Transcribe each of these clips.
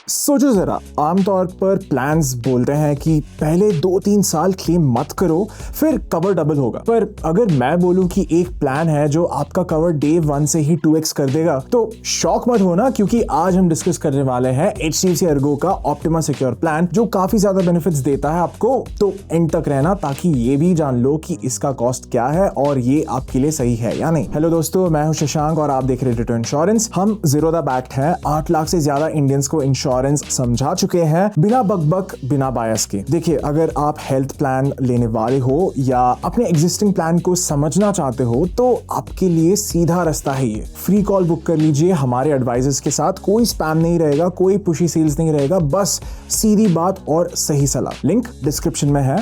सोचो जरा, आमतौर पर प्लान्स बोलते हैं कि पहले 2-3 साल क्लेम मत करो, फिर कवर डबल होगा। पर अगर मैं बोलूं कि एक प्लान है जो आपका कवर डे 1 से ही 2x कर देगा, तो शॉक मत होना, क्योंकि आज हम डिस्कस करने वाले हैं HDFC ERGO का ऑप्टिमा सिक्योर प्लान, जो काफी ज्यादा बेनिफिट्स देता है आपको। तो एंड तक रहना ताकि ये भी जान लो कि इसका कॉस्ट क्या है और ये आपके लिए सही है या नहीं। हेलो दोस्तों, मैं हूं शशांक और आप देख रहे हैं इंश्योरेंस। हम जीरो द बैक्ड हैं, 8 लाख से ज्यादा इंडियंस को इंश्योरेंस समझा चुके हैं, बिना बकबक बिना बायस के। देखिए, अगर आप हेल्थ प्लान लेने वाले हो या अपने एग्जिस्टिंग प्लान को समझना चाहते हो, तो आपके लिए सीधा रास्ता है ये। फ्री कॉल बुक कर लीजिए हमारे एडवाइजर्स के साथ। कोई स्पैम नहीं रहेगा, कोई पुशी सेल्स नहीं रहेगा, बस सीधी बात और सही सलाह। लिंक डिस्क्रिप्शन में है,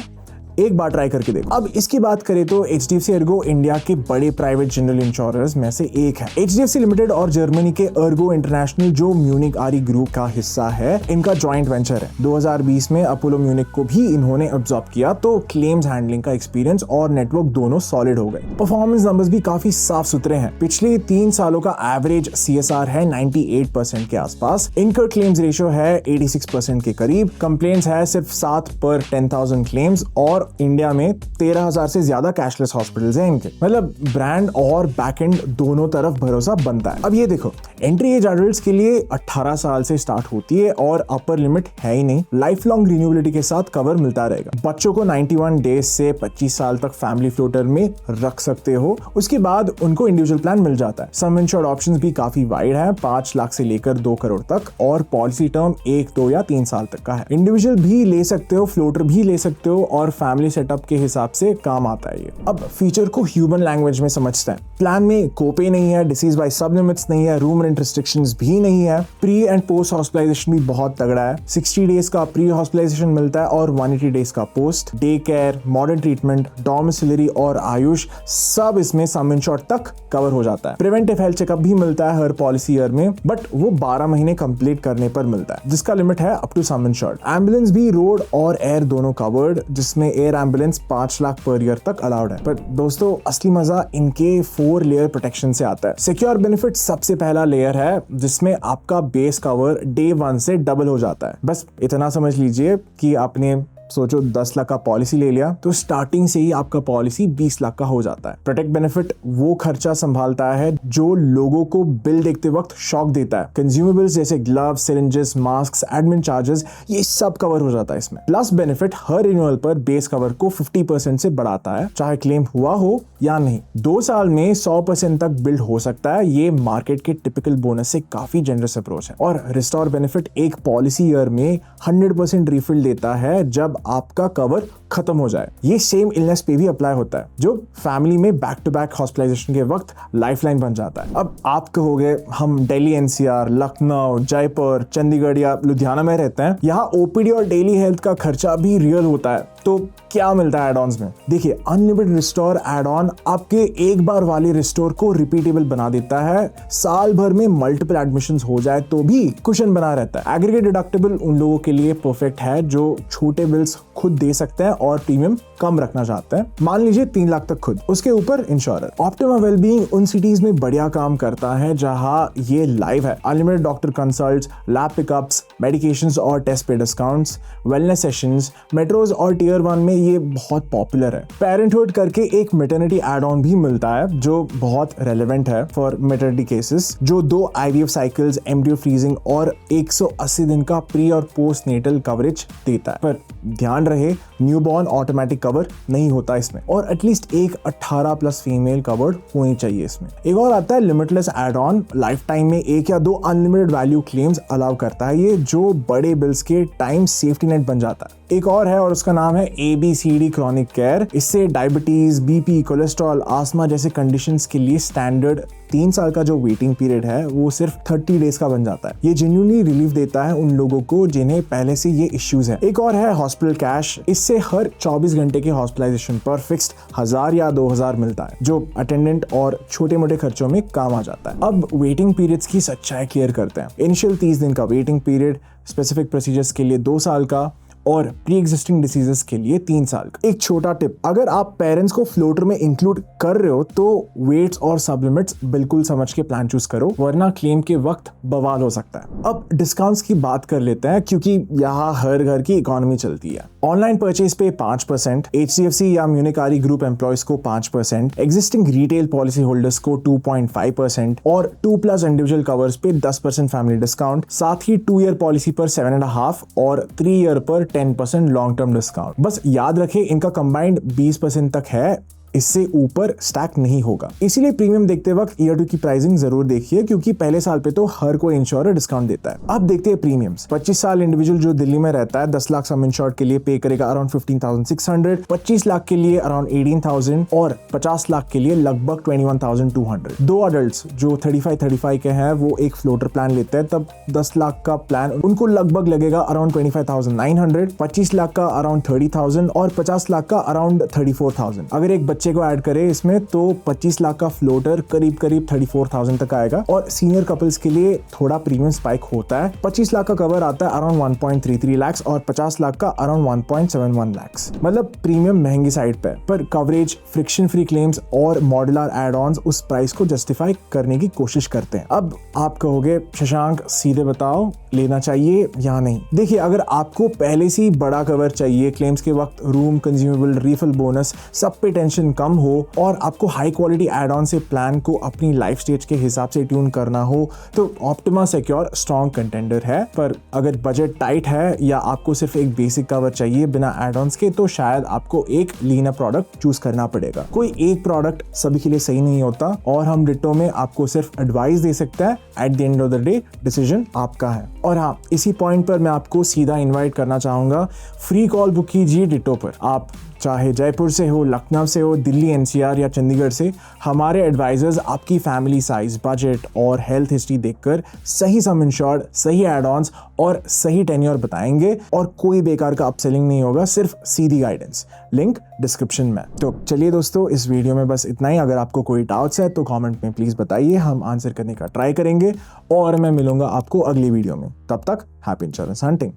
एक बार ट्राई करके देखो। अब इसकी बात करें तो HDFC ERGO इंडिया के बड़े प्राइवेट जनरल इंश्योरर्स में से एक है। HDFC लिमिटेड और जर्मनी के ERGO इंटरनेशनल, जो म्यूनिक आरी ग्रुप का हिस्सा है, इनका जॉइंट वेंचर है। 2020 में अपोलो म्यूनिक को भी इन्होंने अब्सॉर्ब किया, तो क्लेम्स हैंडलिंग का एक्सपीरियंस और नेटवर्क दोनों सॉलिड हो गए। परफॉर्मेंस नंबर्स भी काफी साफ सुथरे हैं। पिछले 3 सालों का एवरेज CSR है 98% के आसपास। इनकर क्लेम्स रेशियो है 86% के करीब। कंप्लेंट्स है सिर्फ 7 पर 10,000 क्लेम्स और इंडिया में 13,000 से ज्यादा कैशलेस हॉस्पिटल्स हैं इनके। मतलब ब्रांड और बैकएंड दोनों तरफ भरोसा बनता है। अब ये देखो, एंट्री एज एडल्ट्स के लिए 18 साल से स्टार्ट होती है और अपर लिमिट है ही नहीं। लाइफ लॉन्ग रिन्यूएबिलिटी के साथ कवर मिलता रहेगा। बच्चों को 91 डेज से 25 साल तक फैमिली फ्लोटर में रख सकते हो। उसके बाद उनको इंडिविजुअल प्लान मिल जाता है। सम इंश्योर्ड ऑप्शंस भी काफी वाइड है, 5 लाख से लेकर 2 करोड़ तक, और पॉलिसी टर्म 1, 2 या 3 साल तक का है। इंडिविजुअल भी ले सकते हो, फ्लोटर भी ले सकते हो, और फैमिली सेटअप के हिसाब से काम आता है ये। अब फीचर को ह्यूमन लैंग्वेज में समझते हैं। प्लान में कोपे नहीं है, डिसीज बाय सब लिमिट्स नहीं है, रूम रेंट रिस्ट्रिक्शंस भी नहीं है। प्री एंड पोस्ट हॉस्पिटलाइजेशन भी बहुत तगड़ा है। 60 डेज का प्री हॉस्पिटलाइजेशन मिलता है और 180 डेज का post. Day care, modern treatment, domiciliary और आयुष सब इसमें सम इंश्योर्ड तक कवर हो जाता है। प्रिवेंटिव हेल्थ चेकअप भी मिलता है हर पॉलिसी ईयर में, बट वो 12 महीने कंप्लीट करने पर मिलता है, जिसका लिमिट है up to sum insured. Ambulance भी रोड और एयर दोनों कवर्ड, जिसमें air ambulance 5 lakh per year तक अलाउड है। पर दोस्तों, असली मजा इनके 4 लेयर प्रोटेक्शन से आता है। सिक्योर बेनिफिट सबसे पहला लेयर है, जिसमें आपका बेस कवर डे 1 से डबल हो जाता है। बस इतना समझ लीजिए कि आपने सोचो 10 लाख का पॉलिसी ले लिया, तो स्टार्टिंग से ही आपका पॉलिसी 20 लाख का हो जाता है। प्रोटेक्ट बेनिफिट वो खर्चा संभालता है जो लोगों को बिल देखते वक्त शॉक देता है। कंज्यूमेबल्स जैसे gloves, syringes, mask, admin charges, ये सब कवर हो जाता है इसमें। प्लस बेनिफिट हर रिन्यूअल पर बेस कवर को 50% से बढ़ाता है, चाहे क्लेम हुआ हो या नहीं। 2 साल में 100% तक बिल्ड हो सकता है। ये मार्केट के टिपिकल बोनस से काफी जेनरस अप्रोच है। और रिस्टोर बेनिफिट एक पॉलिसी ईयर में 100% रिफिल देता है जब आपका कवर खत्म हो जाए। ये सेम इलनेस पे भी अप्लाई होता है, जो फैमिली में बैक टू बैक हॉस्पिटलाइजेशन के वक्त लाइफलाइन बन जाता है। अब आप कहोगे, हम दिल्ली NCR, लखनऊ, जयपुर, चंडीगढ़ या लुधियाना में रहते हैं, यहाँ OPD और डेली हेल्थ का खर्चा भी रियल होता है। तो क्या मिलता है एड-ऑन्स में? देखिए, अनलिमिटेड रिस्टोर एड ऑन आपके एक बार वाले रिस्टोर को रिपीटेबल बना देता है। साल भर में मल्टीपल एडमिशंस हो जाए तो भी कुशन बना रहता है। एग्रीगेट डिडक्टिबल उन लोगों के लिए परफेक्ट है जो छोटे बिल्स खुद दे सकते हैं और प्रीमियम कम रखना चाहते हैं। मान लीजिए 3 लाख तक खुद, उसके ऊपर इंश्योरर। ऑप्टिमा वेलबीइंग उन सिटीज में बढ़िया काम करता है जहां ये लाइव है। Unlimited doctor consults, lab pickups, medications और टेस्ट पे डिस्काउंट्स, वेलनेस सेशंस। मेट्रोज और टियर 1 में ये बहुत पॉपुलर है। पेरेंटहुड करके एक मैटरनिटी एड ऑन भी मिलता है, जो बहुत रेलेवेंट है फॉर मैटरनिटी केसेस, जो 2 IVF साइकिल्स, एम्ब्रियो फ्रीजिंग और 180 दिन का प्री और पोस्ट नेटल कवरेज देता है। पर ध्यान रहे, न्यूबॉर्न ऑटोमेटिक कवर नहीं होता इसमें, और एटलीस्ट एक 18+ फीमेल कवर्ड होनी चाहिए इसमें। एक और आता है limitless add on. Life time में 1 या 2 अनलिमिटेड वैल्यू क्लेम्स अलाउ करता है ये, जो बड़े बिल्स के टाइम सेफ्टी नेट बन जाता है। एक और है और उसका नाम है ABCD क्रॉनिक केयर। इससे डायबिटीज, BP, कोलेस्ट्रॉल, आस्मा जैसे कंडीशंस के लिए स्टैंडर्ड 3 साल का जो वेटिंग पीरियड है वो सिर्फ 30 डेज का बन जाता है। ये जेन्युइनली रिलीफ देता है उन लोगों को जिन्हें पहले से ये इश्यूज है। एक और है हॉस्पिटल कैश। इससे हर 24 घंटे के हॉस्पिटलाइजेशन पर फिक्स्ड 1000 या 2000 मिलता है, जो अटेंडेंट और छोटे मोटे खर्चों में काम आ जाता है। अब वेटिंग पीरियड्स की सच्चाई क्लियर करते हैं। इनिशियल 30 दिन का वेटिंग पीरियड, स्पेसिफिक प्रोसीजर्स के लिए 2 साल का, और प्री एग्जिस्टिंग डिसीजेस के लिए 3 साल का। एक छोटा टिप, अगर आप पेरेंट्स को फ्लोटर में इंक्लूड कर रहे हो तो वेट्स और सब लिमिट्स बिल्कुल समझ के प्लान चूज करो, वरना क्लेम के वक्त बवाल हो सकता है। अब डिस्काउंट्स की बात कर लेते हैं, क्योंकि यहाँ हर घर की इकोनॉमी चलती है। ऑनलाइन परचेज पे 5%, HDFC या म्यूनिकारी ग्रुप एम्प्लॉयज को 5%, एग्जिस्टिंग रिटेल पॉलिसी होल्डर्स को 2.5% और 2+ इंडिविजुअल कवर्स पे 10% फैमिली डिस्काउंट, साथ ही 2 ईयर पॉलिसी पर 7.5 और 3 ईयर पर 10% लॉन्ग टर्म डिस्काउंट। बस याद रखें इनका कंबाइंड 20% तक है, इससे ऊपर स्टैक नहीं होगा। इसीलिए प्रीमियम देखते वक्त ईयर 2 की प्राइसिंग जरूर देखिए, क्योंकि पहले साल पे तो हर कोई इंश्योरर डिस्काउंट देता है। अब देखते हैं प्रीमियम्स। 25 साल इंडिविजुअल जो दिल्ली में रहता है 10 लाख सम इंश्योर्ड के लिए पे करेगा अराउंड 15,600, 25 लाख के लिए अराउंड 18,000 और 50 लाख के लिए लगभग 21,200। 2 अडल्ट जो 35 के हैं वो एक फ्लोटर प्लान लेते हैं, तब 10 लाख का प्लान उनको लगभग लगेगा अराउंड 25,900, 25 लाख का अराउंड 30,000 और 50 लाख का अराउंड 34,000। अगर एक बच्चे को ऐड करें इसमें तो 25 लाख का फ्लोटर करीब 34,000 तक आएगा। और सीनियर कपल्स के लिए थोड़ा प्रीमियम स्पाइक होता है। 25 लाख का कवर आता है अराउंड 1.33 लाख और 50 लाख का अराउंड 1.71 लाख। मतलब प्रीमियम महंगी साइड पे, पर कवरेज, फ्रिक्शन फ्री क्लेम्स और मॉड्यूलर एड ऑन्स उस प्राइस को जस्टिफाई करने की कोशिश करते हैं। अब आप कहोगे शशांक सीधे बताओ लेना चाहिए या नहीं। देखिए, अगर आपको पहले से ही बड़ा कवर चाहिए, क्लेम्स के वक्त रूम, कंज्यूमेबल, रीफिल बोनस सब पे टेंशन कम हो और आपको हाई क्वालिटी एड ऑन से प्लान को अपनी लाइफ स्टेज के हिसाब से ट्यून करना हो, तो ऑप्टिमा सिक्योर स्ट्रॉन्ग कंटेंडर है। पर अगर बजट टाइट है या आपको सिर्फ एक बेसिक कवर चाहिए बिना एड ऑन्स के, तो शायद आपको एक लीनर प्रोडक्ट चूज करना पड़ेगा। कोई एक प्रोडक्ट सभी के लिए सही नहीं होता और हम डिटो में आपको सिर्फ एडवाइस दे सकते हैं। At the end of the day decision आपका है। और हाँ, इसी पॉइंट पर मैं आपको सीधा इन्वाइट करना चाहूंगा, फ्री कॉल बुक कीजिए डिटो पर। आप चाहे जयपुर से हो, लखनऊ से हो, दिल्ली NCR या चंडीगढ़ से, हमारे एडवाइजर्स आपकी फैमिली साइज, बजट और हेल्थ हिस्ट्री देखकर सही सम इंश्योर्ड, सही एड ऑन्स और सही टेन्योर बताएंगे। और कोई बेकार का अपसेलिंग नहीं होगा, सिर्फ सीधी गाइडेंस। लिंक डिस्क्रिप्शन में। तो चलिए दोस्तों, इस वीडियो में बस इतना ही। अगर आपको कोई डाउट्स है तो कमेंट में प्लीज बताइए, हम आंसर करने का ट्राई करेंगे। और मैं मिलूंगा आपको अगली वीडियो में। तब तक हैप्पी इंश्योरेंस हंटिंग।